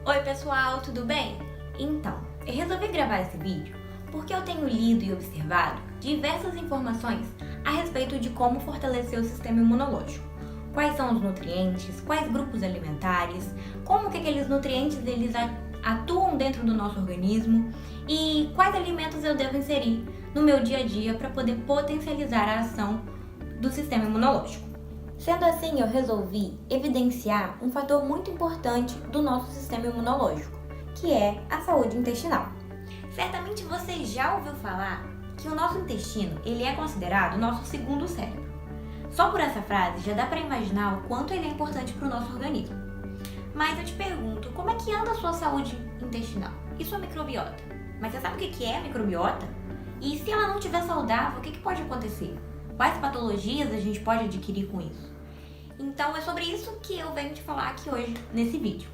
Oi pessoal, tudo bem? Então, eu resolvi gravar esse vídeo porque eu tenho lido e observado diversas informações a respeito de como fortalecer o sistema imunológico. Quais são os nutrientes, quais grupos alimentares, como que aqueles nutrientes eles atuam dentro do nosso organismo e quais alimentos eu devo inserir no meu dia a dia para poder potencializar a ação do sistema imunológico. Sendo assim, eu resolvi evidenciar um fator muito importante do nosso sistema imunológico, que é a saúde intestinal. Certamente você já ouviu falar que o nosso intestino ele é considerado o nosso segundo cérebro. Só por essa frase já dá para imaginar o quanto ele é importante para o nosso organismo. Mas eu te pergunto, como é que anda a sua saúde intestinal e sua microbiota? Mas você sabe o que é a microbiota? E se ela não estiver saudável, o que pode acontecer? Quais patologias a gente pode adquirir com isso? Então é sobre isso que eu venho te falar aqui hoje nesse vídeo.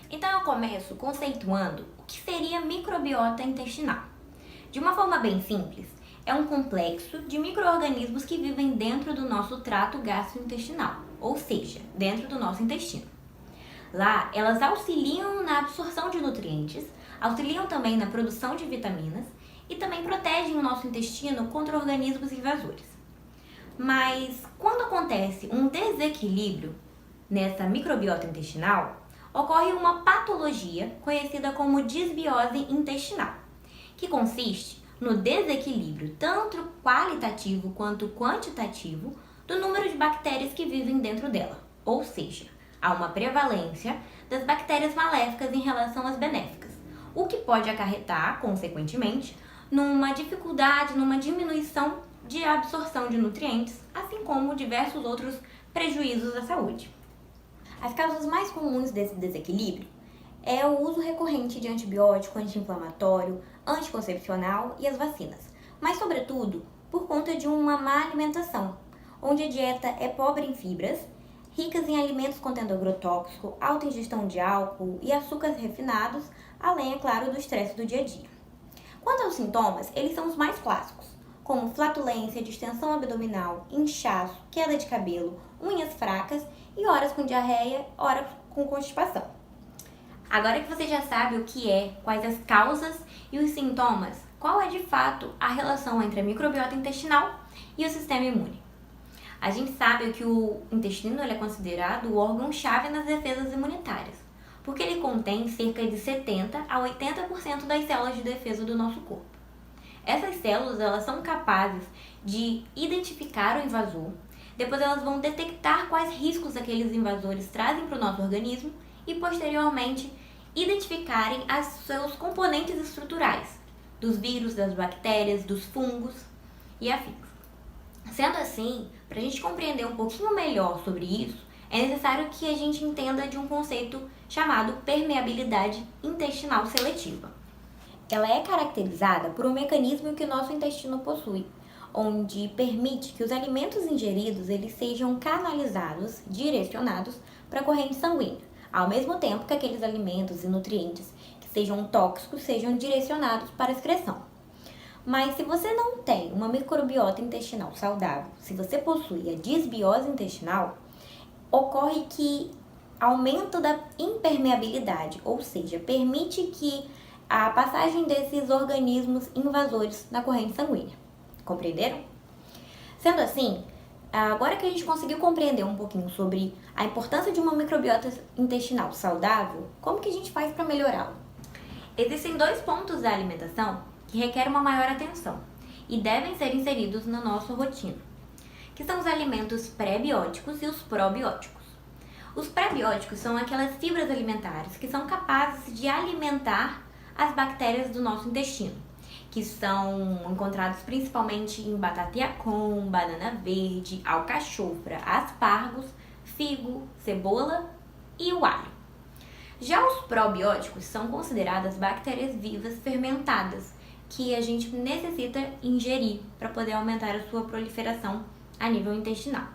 Então eu começo conceituando o que seria microbiota intestinal. De uma forma bem simples, é um complexo de micro-organismos que vivem dentro do nosso trato gastrointestinal, ou seja, dentro do nosso intestino. Lá, elas auxiliam na absorção de nutrientes, auxiliam também na produção de vitaminas e também protegem o nosso intestino contra organismos invasores. Mas quando acontece um desequilíbrio nessa microbiota intestinal, ocorre uma patologia conhecida como disbiose intestinal, que consiste no desequilíbrio tanto qualitativo quanto quantitativo do número de bactérias que vivem dentro dela, ou seja, há uma prevalência das bactérias maléficas em relação às benéficas, o que pode acarretar, consequentemente, numa dificuldade, numa diminuição de absorção de nutrientes, assim como diversos outros prejuízos à saúde. As causas mais comuns desse desequilíbrio é o uso recorrente de antibiótico, anti-inflamatório, anticoncepcional e as vacinas, mas sobretudo por conta de uma má alimentação, onde a dieta é pobre em fibras, ricas em alimentos contendo agrotóxico, alta ingestão de álcool e açúcares refinados, além, é claro, do estresse do dia a dia. Quanto aos sintomas, eles são os mais clássicos, como flatulência, distensão abdominal, inchaço, queda de cabelo, unhas fracas e horas com diarreia, horas com constipação. Agora que você já sabe o que é, quais as causas e os sintomas, qual é de fato a relação entre a microbiota intestinal e o sistema imune? A gente sabe que o intestino ele é considerado o órgão-chave nas defesas imunitárias, porque ele contém cerca de 70 a 80% das células de defesa do nosso corpo. Essas células elas são capazes de identificar o invasor, depois elas vão detectar quais riscos aqueles invasores trazem para o nosso organismo e posteriormente identificarem os seus componentes estruturais, dos vírus, das bactérias, dos fungos e afins. Sendo assim, para a gente compreender um pouquinho melhor sobre isso, é necessário que a gente entenda de um conceito chamado permeabilidade intestinal seletiva. Ela é caracterizada por um mecanismo que o nosso intestino possui, onde permite que os alimentos ingeridos eles sejam canalizados, direcionados para a corrente sanguínea, ao mesmo tempo que aqueles alimentos e nutrientes que sejam tóxicos sejam direcionados para a excreção. Mas se você não tem uma microbiota intestinal saudável, se você possui a disbiose intestinal, ocorre que aumento da impermeabilidade, ou seja, permite que a passagem desses organismos invasores na corrente sanguínea. Compreenderam? Sendo assim, agora que a gente conseguiu compreender um pouquinho sobre a importância de uma microbiota intestinal saudável, como que a gente faz para melhorá-la? Existem dois pontos da alimentação que requerem uma maior atenção e devem ser inseridos na nossa rotina, que são os alimentos pré-bióticos e os probióticos. Os pré-bióticos são aquelas fibras alimentares que são capazes de alimentar as bactérias do nosso intestino, que são encontrados principalmente em batata yacon, banana verde, alcachofra, aspargos, figo, cebola e o alho. Já os probióticos são consideradas bactérias vivas fermentadas, que a gente necessita ingerir para poder aumentar a sua proliferação a nível intestinal.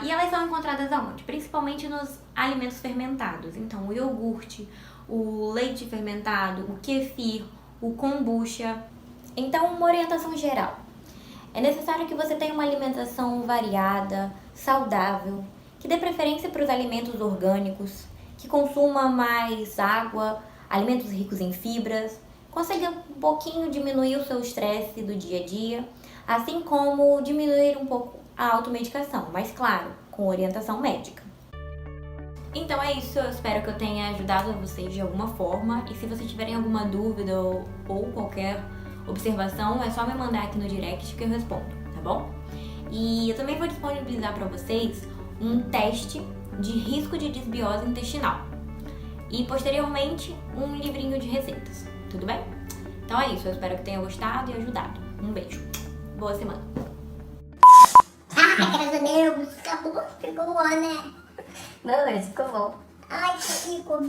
E elas são encontradas aonde? Principalmente nos alimentos fermentados. Então, o iogurte, o leite fermentado, o kefir, o kombucha, Então, uma orientação geral. É necessário que você tenha uma alimentação variada, saudável, que dê preferência para os alimentos orgânicos, que consuma mais água, alimentos ricos em fibras, consiga um pouquinho diminuir o seu estresse do dia a dia, assim como diminuir um pouco a automedicação, mas claro, com orientação médica. Então é isso, eu espero que eu tenha ajudado vocês de alguma forma, e se vocês tiverem alguma dúvida ou qualquer observação, é só me mandar aqui no direct que eu respondo, tá bom? E eu também vou disponibilizar para vocês um teste de risco de desbiose intestinal e posteriormente um livrinho de receitas, tudo bem? Então é isso, eu espero que tenha gostado e ajudado. Um beijo, boa semana! Ai, graças a Deus, ficou bom, né? Beleza, ficou bom. Ai, que ficou.